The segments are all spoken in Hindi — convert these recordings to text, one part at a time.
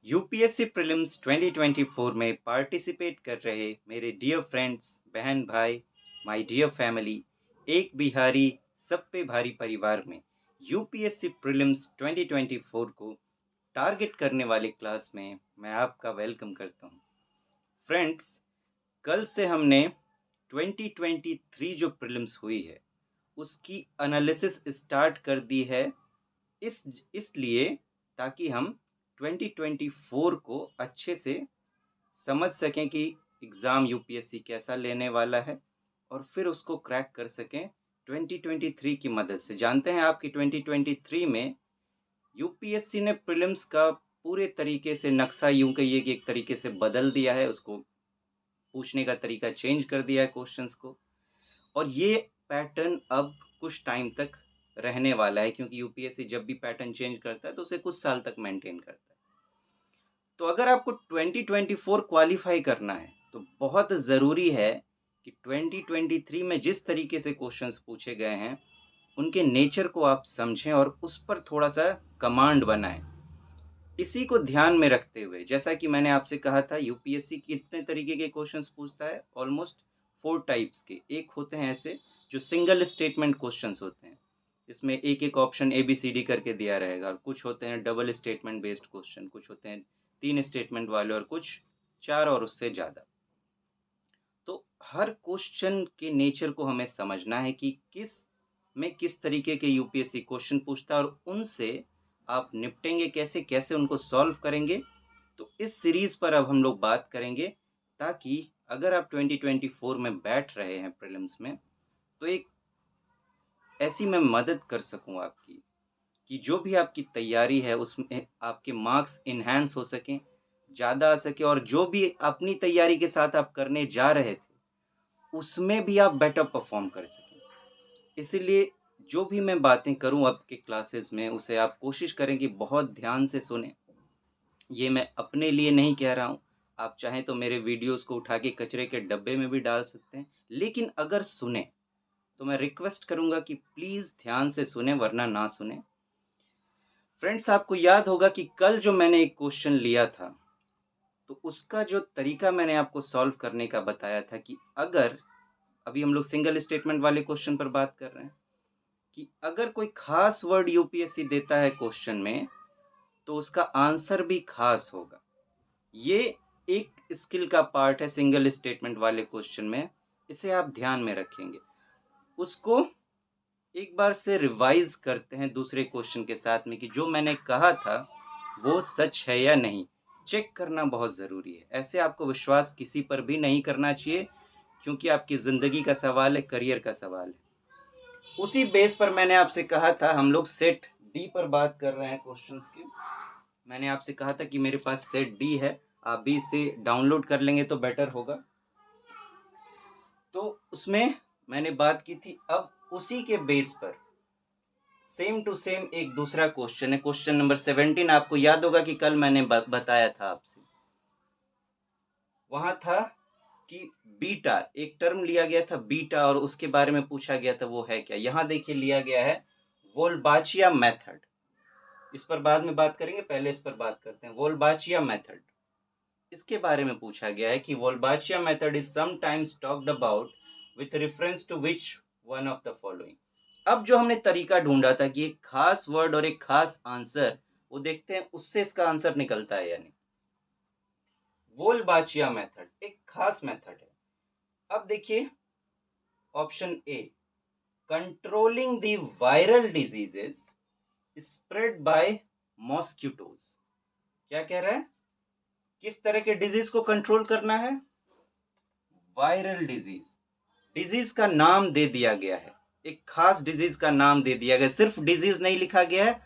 यूपीएससी प्रीलिम्स 2024 में पार्टिसिपेट कर रहे मेरे डियर फ्रेंड्स, बहन भाई, माय डियर फैमिली, एक बिहारी सब पे भारी परिवार में यूपीएससी प्रीलिम्स 2024 को टारगेट करने वाले क्लास में मैं आपका वेलकम करता हूं। फ्रेंड्स, कल से हमने 2023 जो प्रीलिम्स हुई है उसकी एनालिसिस स्टार्ट कर दी है। इस इसलिए ताकि हम 2024 को अच्छे से समझ सकें कि एग्ज़ाम यूपीएससी कैसा लेने वाला है और फिर उसको क्रैक कर सकें 2023 की मदद से। जानते हैं आप कि 2023 में यूपीएससी ने प्रीलिम्स का पूरे तरीके से नक्शा, यूं कहिए कि एक तरीके से बदल दिया है, उसको पूछने का तरीका चेंज कर दिया है क्वेश्चंस को। और ये पैटर्न अब कुछ टाइम तक रहने वाला है, क्योंकि यूपीएससी जब भी पैटर्न चेंज करता है तो उसे कुछ साल तक मेंटेन करता है। तो अगर आपको 2024 क्वालिफाई करना है तो बहुत ज़रूरी है कि 2023 में जिस तरीके से क्वेश्चंस पूछे गए हैं उनके नेचर को आप समझें और उस पर थोड़ा सा कमांड बनाएं। इसी को ध्यान में रखते हुए, जैसा कि मैंने आपसे कहा था, यूपीएससी कितने तरीके के क्वेश्चंस पूछता है? ऑलमोस्ट 4 टाइप्स के। एक होते हैं ऐसे जो सिंगल स्टेटमेंट क्वेश्चंस होते हैं, इसमें एक एक option A B C D करके दिया रहेगा। और कुछ होते हैं डबल स्टेटमेंट बेस्ड क्वेश्चन, कुछ होते हैं 3 स्टेटमेंट वाले, और कुछ 4 और उससे ज़्यादा। तो हर क्वेश्चन के नेचर को हमें समझना है कि किस तरीके के यूपीएससी क्वेश्चन पूछता है और उनसे आप निपटेंगे कैसे, कैसे उनको सॉल्व करेंगे। तो इस सीरीज पर अब हम लोग बात करेंगे, ताकि अगर आप 2024 में बैठ रहे हैं प्रीलिम्स में, तो एक ऐसी मैं मदद कर सकूं आपकी कि जो भी आपकी तैयारी है उसमें आपके मार्क्स इन्हांस हो सकें, ज़्यादा आ सके, और जो भी अपनी तैयारी के साथ आप करने जा रहे थे उसमें भी आप बेटर परफॉर्म कर सकें। इसीलिए जो भी मैं बातें करूं आपके क्लासेस में, उसे आप कोशिश करें कि बहुत ध्यान से सुनें। ये मैं अपने लिए नहीं कह रहा हूं, आप चाहें तो मेरे वीडियोस को उठा के कचरे के डब्बे में भी डाल सकते हैं, लेकिन अगर सुने तो मैं रिक्वेस्ट करूंगा कि प्लीज़ ध्यान से सुने, वरना ना सुने। फ्रेंड्स, आपको याद होगा कि कल जो मैंने एक क्वेश्चन लिया था, तो उसका जो तरीका मैंने आपको सॉल्व करने का बताया था कि अगर, अभी हम लोग सिंगल स्टेटमेंट वाले क्वेश्चन पर बात कर रहे हैं, कि अगर कोई खास वर्ड यूपीएससी देता है क्वेश्चन में तो उसका आंसर भी खास होगा। ये एक स्किल का पार्ट है सिंगल स्टेटमेंट वाले क्वेश्चन में, इसे आप ध्यान में रखेंगे। उसको एक बार से रिवाइज करते हैं दूसरे क्वेश्चन के साथ में कि जो मैंने कहा था वो सच है या नहीं। चेक करना बहुत ज़रूरी है। ऐसे आपको विश्वास किसी पर भी नहीं करना चाहिए, क्योंकि आपकी ज़िंदगी का सवाल है, करियर का सवाल है। उसी बेस पर मैंने आपसे कहा था, हम लोग सेट डी पर बात कर रहे हैं क्वेश्चंस की। मैंने आपसे कहा था कि मेरे पास सेट डी है, आप भी इसे डाउनलोड कर लेंगे तो बेटर होगा। तो उसमें मैंने बात की थी, अब उसी के बेस पर सेम टू सेम एक दूसरा क्वेश्चन है, क्वेश्चन नंबर 17। आपको याद होगा कि कल मैंने बताया था आपसे, वहां था कि बीटा, एक टर्म लिया गया था बीटा, और उसके बारे में पूछा गया था वो है क्या। यहाँ देखिए लिया गया है वोल्बाचिया मेथड। इस पर बाद में बात करेंगे, पहले इस पर बात करते हैं। वोल्बाचिया मेथड, इसके बारे में पूछा गया है कि Wolbachia method is sometimes talked about with reference to which one of the following. अब जो हमने तरीका ढूंढा था कि एक खास वर्ड और एक खास आंसर, वो देखते हैं उससे इसका आंसर निकलता है या नहीं। वोल्बाचिया मेथड एक खास मेथड है। अब देखिए option A, controlling the viral diseases spread by mosquitoes. क्या कह रहा है? किस तरह के डिजीज को कंट्रोल करना है? Viral disease. डिजीज का नाम दे दिया गया है, एक खास डिजीज का नाम दे दिया गया, सिर्फ डिजीज नहीं लिखा गया है,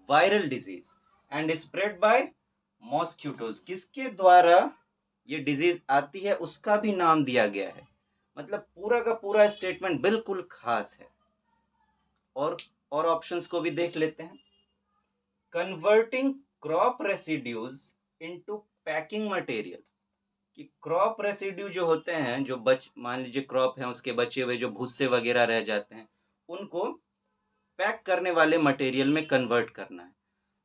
viral disease. And spread by mosquitoes, किसके द्वारा ये डिजीज आती है उसका भी नाम दिया गया है। मतलब पूरा का पूरा स्टेटमेंट बिल्कुल खास है। और ऑप्शंस को भी देख लेते हैं। Converting crop residues into packing material, कि क्रॉप रेसिड्यू जो होते हैं, जो मान लीजिए क्रॉप है, उसके बचे हुए जो भूसे वगैरह रह जाते हैं, उनको पैक करने वाले मटेरियल में कन्वर्ट करना है।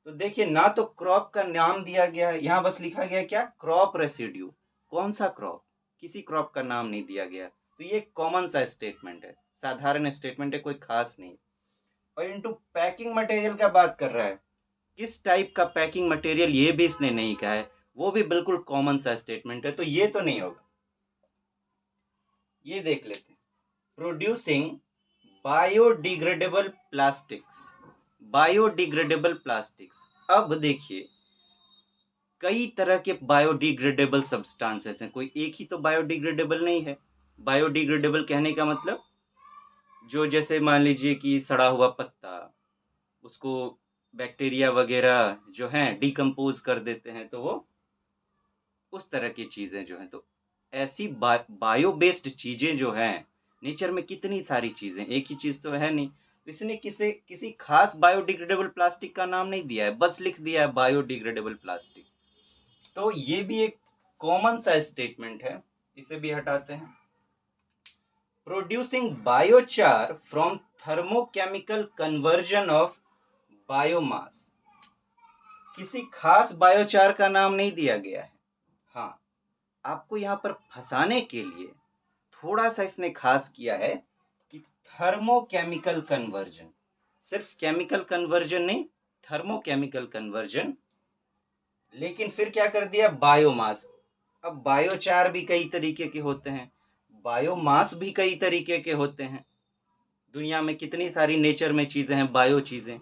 तो देखिए ना तो क्रॉप का नाम दिया गया है, यहाँ बस लिखा गया है क्या, क्रॉप रेसिड्यू। कौन सा क्रॉप, किसी क्रॉप का नाम नहीं दिया गया। तो ये कॉमन सा स्टेटमेंट है, साधारण स्टेटमेंट है, कोई खास नहीं। और इनटू पैकिंग मटेरियल का बात कर रहा है, किस टाइप का पैकिंग मटेरियल ये भी इसने नहीं कहा है, वो भी बिल्कुल कॉमन सा स्टेटमेंट है, तो ये तो नहीं होगा। ये देख लेते हैं, producing biodegradable plastics. Biodegradable plastics, अब देखिए कई तरह के बायोडिग्रेडेबल सब्सटेंसेस हैं, कोई एक ही तो बायोडिग्रेडेबल नहीं है। बायोडिग्रेडेबल कहने का मतलब जो जैसे मान लीजिए कि सड़ा हुआ पत्ता, उसको बैक्टीरिया वगैरह जो हैं डिकम्पोज कर देते हैं, तो वो उस तरह की चीज़ें जो हैं, तो ऐसी बायो बेस्ड चीज़ें जो हैं नेचर में, कितनी सारी चीज़ें, एक ही चीज़ तो है नहीं। तो इसने किसी खास बायोडिग्रेडेबल प्लास्टिक का नाम नहीं दिया है, बस लिख दिया है बायोडिग्रेडेबल प्लास्टिक। तो ये भी एक कॉमन सा स्टेटमेंट है, इसे भी हटाते हैं। Producing biochar from thermochemical conversion of biomass, किसी खास बायोचार का नाम नहीं दिया गया है। हाँ, आपको यहाँ पर फंसाने के लिए थोड़ा सा इसने खास किया है कि थर्मोकेमिकल कन्वर्जन, सिर्फ केमिकल कन्वर्जन नहीं, थर्मोकेमिकल कन्वर्जन। लेकिन फिर क्या कर दिया, बायोमास। अब बायोचार भी कई तरीके के होते हैं, बायोमास भी कई तरीके के होते हैं। दुनिया में कितनी सारी नेचर में चीज़ें हैं, बायो चीज़ें,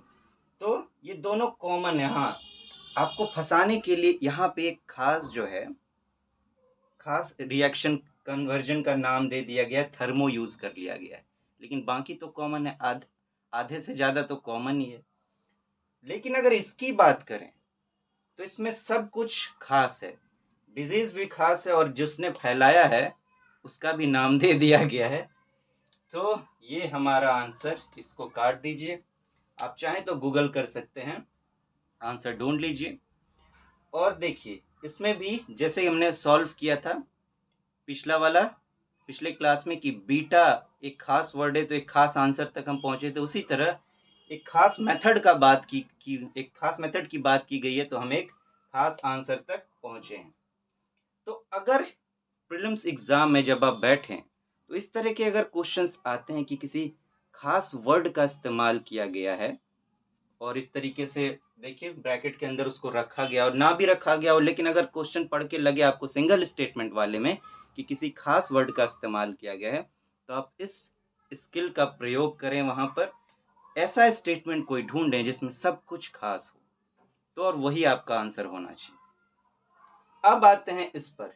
तो ये दोनों कॉमन है। हाँ, आपको फंसाने के लिए यहाँ पे एक खास जो है, खास रिएक्शन कन्वर्जन का नाम दे दिया गया, थर्मो यूज़ कर लिया गया है, लेकिन बाकी तो कॉमन है, आधे से ज़्यादा तो कॉमन ही है। लेकिन अगर इसकी बात करें तो इसमें सब कुछ खास है, डिजीज़ भी खास है, और जिसने फैलाया है उसका भी नाम दे दिया गया है। तो ये हमारा आंसर, इसको काट दीजिए। आप चाहें तो गूगल कर सकते हैं, आंसर ढूंढ लीजिए। और देखिए इसमें भी जैसे हमने सॉल्व किया था पिछला वाला, पिछले क्लास में, कि बीटा एक खास वर्ड है तो एक खास आंसर तक हम पहुंचे थे, उसी तरह एक खास मेथड का बात की एक खास मेथड की बात की गई है, तो हम एक खास आंसर तक पहुंचे हैं। तो अगर प्रीलिम्स एग्जाम में जब आप बैठें तो इस तरह के अगर क्वेश्चंस आते हैं कि किसी खास वर्ड का इस्तेमाल किया गया है, और इस तरीके से देखिए ब्रैकेट के अंदर उसको रखा गया और ना भी रखा गया हो, लेकिन अगर क्वेश्चन पढ़ के लगे आपको सिंगल स्टेटमेंट वाले में कि किसी खास वर्ड का इस्तेमाल किया गया है, तो आप इस स्किल का प्रयोग करें, वहां पर ऐसा स्टेटमेंट कोई ढूंढें जिसमें सब कुछ खास हो, तो और वही आपका आंसर होना चाहिए। अब आते हैं इस पर,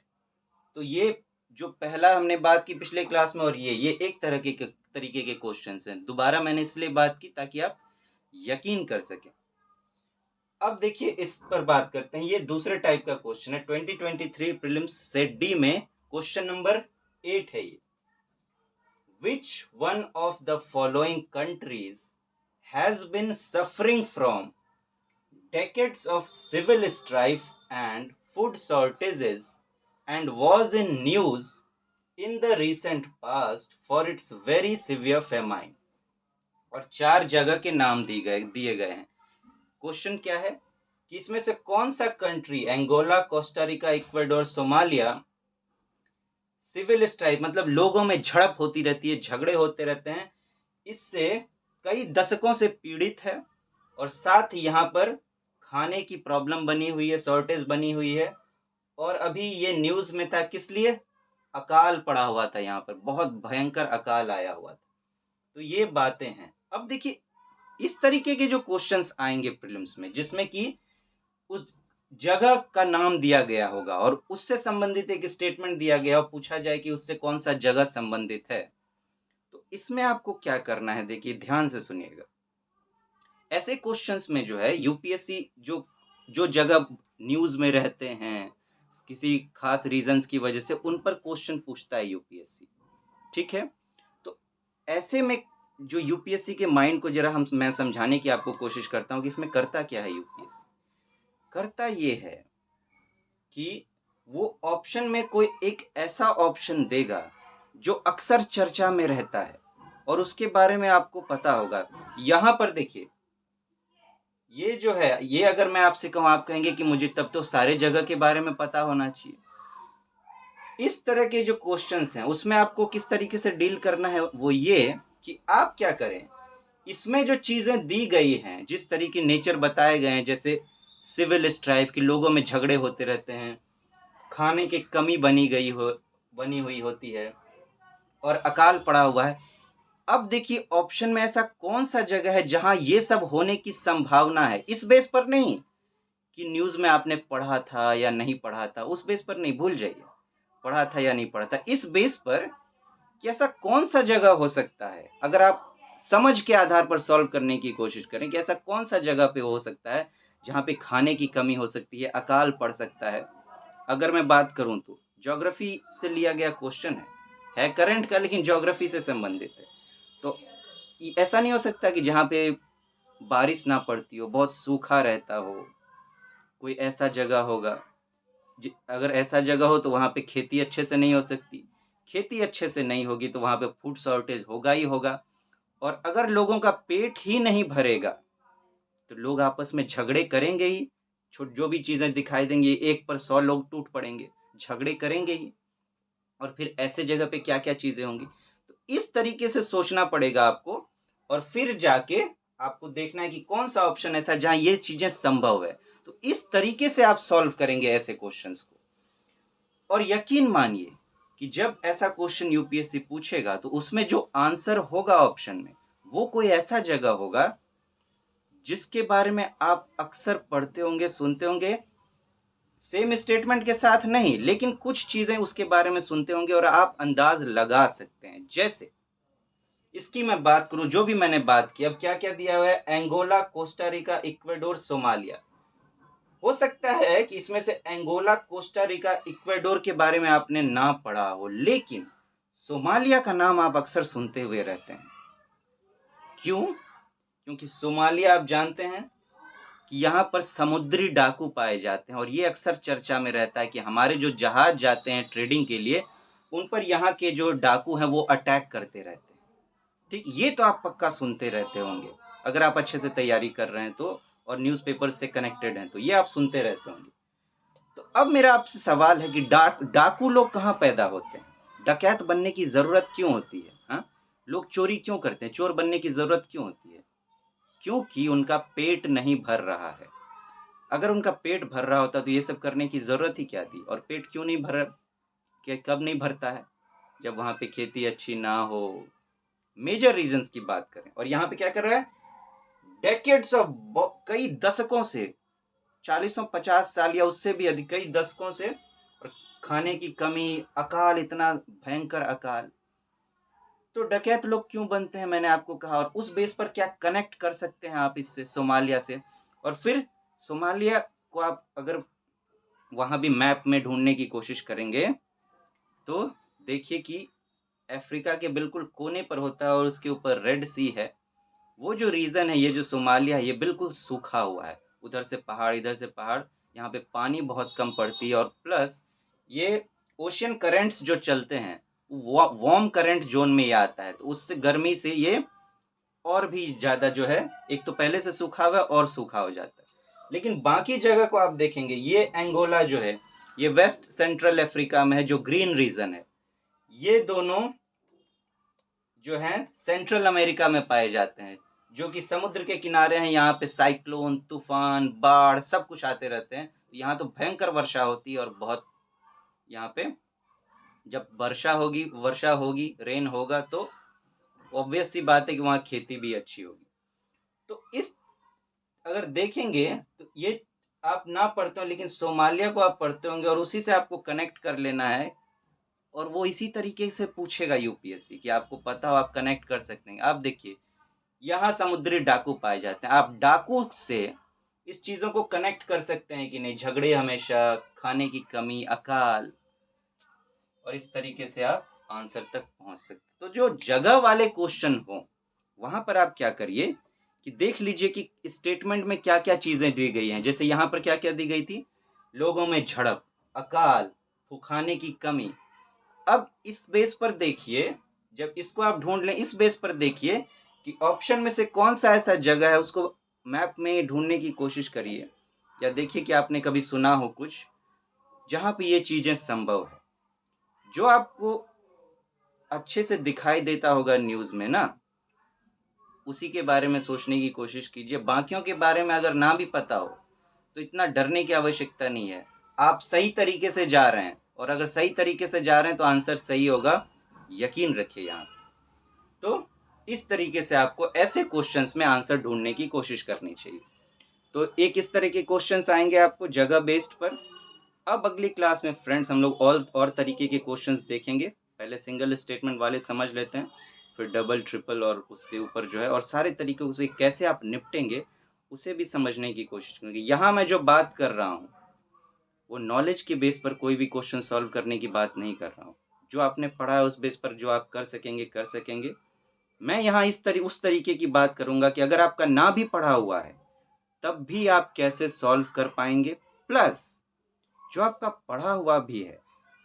तो ये जो पहला हमने बात की पिछले क्लास में, और ये एक तरीके के क्वेश्चंस हैं, दोबारा मैंने इसलिए बात की ताकि आप यकीन कर सकें। अब देखिए इस पर बात करते हैं, ये दूसरे टाइप का क्वेश्चन है, 2023 प्रीलिम्स सेट डी में क्वेश्चन नंबर 8 है ये। Which one of the following countries has been suffering from decades of civil strife and food shortages and was in news in the recent past for its very severe famine? और 4 जगह के नाम दिए गए हैं। क्वेश्चन क्या है कि इसमें से कौन सा country, Angola, Costa Rica, Ecuador, Somalia, civil strike मतलब लोगों में झड़प होती रहती है, झगड़े होते रहते हैं, इससे कई दशकों से पीड़ित है, और साथ ही यहाँ पर खाने की प्रॉब्लम बनी हुई है, शॉर्टेज बनी हुई है, और अभी ये न्यूज़ में था किस लिए, अकाल पड़ा हुआ था, यहाँ पर बहुत भयंकर अकाल आया हुआ था। तो ये बातें हैं। अब देखिए इस तरीके के जो क्वेश्चंस आएंगे प्रीलिम्स में, जिसमें कि उस जगह का नाम दिया गया होगा और उससे संबंधित एक स्टेटमेंट दिया गया और पूछा जाए कि उससे कौन सा जगह संबंधित है, तो इसमें आपको क्या करना है, देखिए ध्यान से सुनिएगा। ऐसे क्वेश्चंस में जो है यूपीएससी जो जो जगह न्यूज़ में रहते हैं किसी खास रीजंस की वजह से, उन पर क्वेश्चन पूछता है यूपीएससी, ठीक है। तो ऐसे में जो यूपीएससी के माइंड को जरा मैं समझाने की आपको कोशिश करता हूँ कि इसमें करता क्या है। यूपीएससी करता ये है कि वो ऑप्शन में कोई एक ऐसा ऑप्शन देगा जो अक्सर चर्चा में रहता है और उसके बारे में आपको पता होगा। यहाँ पर देखिए, ये जो है, ये अगर मैं आपसे कहूँ, आप कहेंगे कि मुझे तब तो सारे जगह के बारे में पता होना चाहिए। इस तरह के जो क्वेश्चंस हैं, उसमें आपको किस तरीके से डील करना है, वो ये कि आप क्या करें, इसमें जो चीज़ें दी गई हैं, जिस तरीके नेचर बताए गए हैं, जैसे सिविल स्ट्राइफ कि लोगों में झगड़े होते रहते हैं, खाने की कमी बनी हुई होती है और अकाल पड़ा हुआ है। अब देखिए ऑप्शन में ऐसा कौन-सा जगह है जहाँ ये सब होने की संभावना है? इस बेस पर नहीं कि न्यूज़ में आपने पढ़ा था या नहीं पढ़ा था, उस बेस पर नहीं, भूल जाइए, पढ़ा था या नहीं पढ़ा था। इस बेस पर कि ऐसा कौन-सा जगह हो सकता है, अगर आप समझ के आधार पर सॉल्व करने की कोशिश करें कि ऐसा कौन-सा जगह पे हो सकता है, जहाँ पे खाने की कमी हो सकती है, अकाल पड़ सकता है। अगर मैं बात करूँ तो ज्योग्राफी से लिया गया क्वेश्चन है करंट का, लेकिन ज्योग्राफी से संबंधित है। तो ऐसा नहीं हो सकता कि जहाँ पे बारिश ना पड़ती हो, बहुत सूखा रहता हो, कोई ऐसा जगह होगा। अगर ऐसा जगह हो तो वहाँ पे खेती अच्छे से नहीं हो सकती। खेती अच्छे से नहीं होगी तो वहाँ पे फूड शॉर्टेज होगा ही होगा। और अगर लोगों का पेट ही नहीं भरेगा, तो लोग आपस में झगड़े करेंगे ही। जो भी चीज़ें दिखाई देंगी, एक पर 100 लोग टूट पड़ेंगे, झगड़े करेंगे ही। और फिर ऐसे जगह पे क्या-क्या चीज़ें होंगी। तो इस तरीके से सोचना पड़ेगा आपको और फिर जाके आपको देखना है कि कौन-सा ऑप्शन ऐसा है जहाँ ये चीज़ें संभव है। तो इस तरीके से आप सॉल्व करेंगे ऐसे क्वेश्चंस को। और यकीन मानिए कि जब ऐसा क्वेश्चन यूपीएससी पूछेगा तो उसमें जो आंसर होगा ऑप्शन में, वो कोई ऐसा जगह होगा जिसके बारे में आप अक्सर पढ़ते होंगे, सुनते होंगे, सेम स्टेटमेंट के साथ नहीं, लेकिन कुछ चीज़ें उसके बारे में सुनते होंगे और आप अंदाज़ लगा सकते हैं। जैसे इसकी मैं बात करूँ, जो भी मैंने बात की, अब क्या-क्या दिया हुआ है, Angola, Costa Rica, Ecuador, Somalia. हो सकता है कि इसमें से अंगोला, कोस्टा रिका, इक्वाडोर के बारे में आपने ना पढ़ा हो, लेकिन सोमालिया का नाम आप अक्सर सुनते हुए रहते हैं। क्यों? क्योंकि सोमालिया आप जानते हैं कि यहाँ पर समुद्री डाकू पाए जाते हैं और ये अक्सर चर्चा में रहता है कि हमारे जो जहाज जाते हैं ट्रेडिंग के लिए, उन पर यहाँ के जो डाकू हैं वो अटैक करते रहते हैं। ठीक, ये तो आप पक्का सुनते रहते होंगे, अगर आप अच्छे से तैयारी कर रहे हैं तो और न्यूज़पेपर से कनेक्टेड हैं तो ये आप सुनते रहते होंगे। तो अब मेरा आपसे सवाल है कि डाकू लोग कहाँ पैदा होते हैं? डकैत बनने की ज़रूरत क्यों होती है? हाँ? लोग चोरी क्यों करते हैं? चोर बनने की ज़रूरत क्यों होती है? क्योंकि उनका पेट नहीं भर रहा है। अगर उनका पेट भर रहा होता तो ये सब करने की ज़रूरत ही क्या थी? और पेट क्यों नहीं भर, कि कब नहीं भरता है? जब वहाँ पे खेती अच्छी ना हो। मेजर रीज़न्स की बात करें और यहाँ पे क्या कर रहा है? डेकेड्स ऑफ कई दशकों से, 40-50 साल या उससे भी अधिक, कई दशकों से, और खाने की कमी, अकाल, इतना भयंकर अकाल। तो डकैत लोग क्यों बनते हैं, मैंने आपको कहा, और उस बेस पर क्या कनेक्ट कर सकते हैं आप इससे, सोमालिया से। और फिर सोमालिया को आप अगर वहाँ भी मैप में ढूँढने की कोशिश करेंगे, तो देखिए कि अफ्रीका के बिल्कुल कोने पर होता है और उसके ऊपर रेड सी है। वो जो रीजन है, ये जो सोमालिया है, ये बिल्कुल सूखा हुआ है। उधर से पहाड़, इधर से पहाड़, यहाँ पे पानी बहुत कम पड़ती है और प्लस ये ओशियन करंट्स जो चलते हैं, वार्म करंट जोन में ये आता है, तो उससे गर्मी से ये और भी ज़्यादा जो है, एक तो पहले से सूखा हुआ है और सूखा हो जाता है। लेकिन बाकी जगह को आप देखेंगे, ये अंगोला जो है, ये वेस्ट सेंट्रल अफ्रीका में है, जो ग्रीन रीजन है। ये दोनों जो हैं सेंट्रल अमेरिका में पाए जाते हैं, जो कि समुद्र के किनारे हैं। यहाँ पे साइक्लोन, तूफान, बाढ़ सब कुछ आते रहते हैं। यहाँ तो भयंकर वर्षा होती है और बहुत, यहाँ पे जब वर्षा होगी, रेन होगा, तो ऑब्वियस सी बात है कि वहाँ खेती भी अच्छी होगी। तो इस अगर देखेंगे तो ये आप ना पढ़ते हो, लेकिन सोमालिया को आप पढ़ते होंगे और उसी से आपको कनेक्ट कर लेना है। और वो इसी तरीके से पूछेगा यूपीएससी कि आपको पता हो, आप कनेक्ट कर सकते हैं। आप देखिए, यहाँ समुद्री डाकू पाए जाते हैं। आप डाकू से इस चीज़ों को कनेक्ट कर सकते हैं कि नहीं? झगड़े हमेशा, खाने की कमी, अकाल, और इस तरीके से आप आंसर तक पहुँच सकते हैं। तो जो जगह वाले क्वेश्चन हों, वहाँ पर आप क्या करिए कि देख लीजिए कि स्टेटमेंट में क्या-क्या चीज़ें दी गई हैं। जैसे यहाँ पर क्या-क्या दी गई थी? लोगों में झड़प, अकाल, खाने की कमी। अब इस बेस पर देखिए, जब इसको आप ढूँढ लें, इस बेस पर देखिए कि ऑप्शन में से कौन-सा ऐसा जगह है, उसको मैप में ढूँढने की कोशिश करिए या देखिए कि आपने कभी सुना हो कुछ, जहाँ पे ये चीज़ें संभव है। जो आपको अच्छे से दिखाई देता होगा न्यूज़ में ना, उसी के बारे में सोचने की कोशिश कीजिए। बाकियों के बारे में अगर ना भी पता हो, तो इतना डरने की आवश्यकता नहीं है। आप सही तरीके से जा रहे हैं और अगर सही तरीके से जा रहे हैं तो आंसर सही होगा, यकीन रखिए यहाँ। तो इस तरीके से आपको ऐसे क्वेश्चंस में आंसर ढूँढने की कोशिश करनी चाहिए। तो एक इस तरह के क्वेश्चंस आएँगे आपको जगह बेस्ड पर। अब अगली क्लास में फ्रेंड्स हम लोग और तरीके के क्वेश्चंस देखेंगे। पहले सिंगल स्टेटमेंट वाले समझ लेते हैं, फिर डबल, ट्रिपल और उसके ऊपर जो है और सारे तरीकों से कैसे आप निपटेंगे, उसे भी समझने की कोशिश करेंगे। यहाँ मैं जो बात कर रहा हूँ, वो नॉलेज के बेस पर कोई भी क्वेश्चन सॉल्व करने की बात नहीं कर रहा हूँ। जो आपने पढ़ा है उस बेस पर जो आप कर सकेंगे, कर सकेंगे। मैं यहाँ उस तरीके की बात करूँगा कि अगर आपका ना भी पढ़ा हुआ है, तब भी आप कैसे सॉल्व कर पाएँगे। प्लस जो आपका पढ़ा हुआ भी है,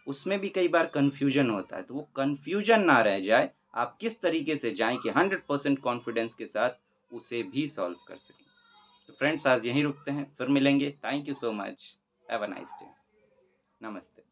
उसमें भी कई बार कन्फ्यूजन होता है, तो वो कन्फ्यूजन ना रह जाए, आप किस तरीके से जाएँ कि 100% कॉन्फिडेंस के साथ उसे भी सॉल्व कर सकें। तो फ्रेंड्स आज यहीं रुकते हैं, फिर मिलेंगे। Thank you so much. Have a nice day. नमस्ते।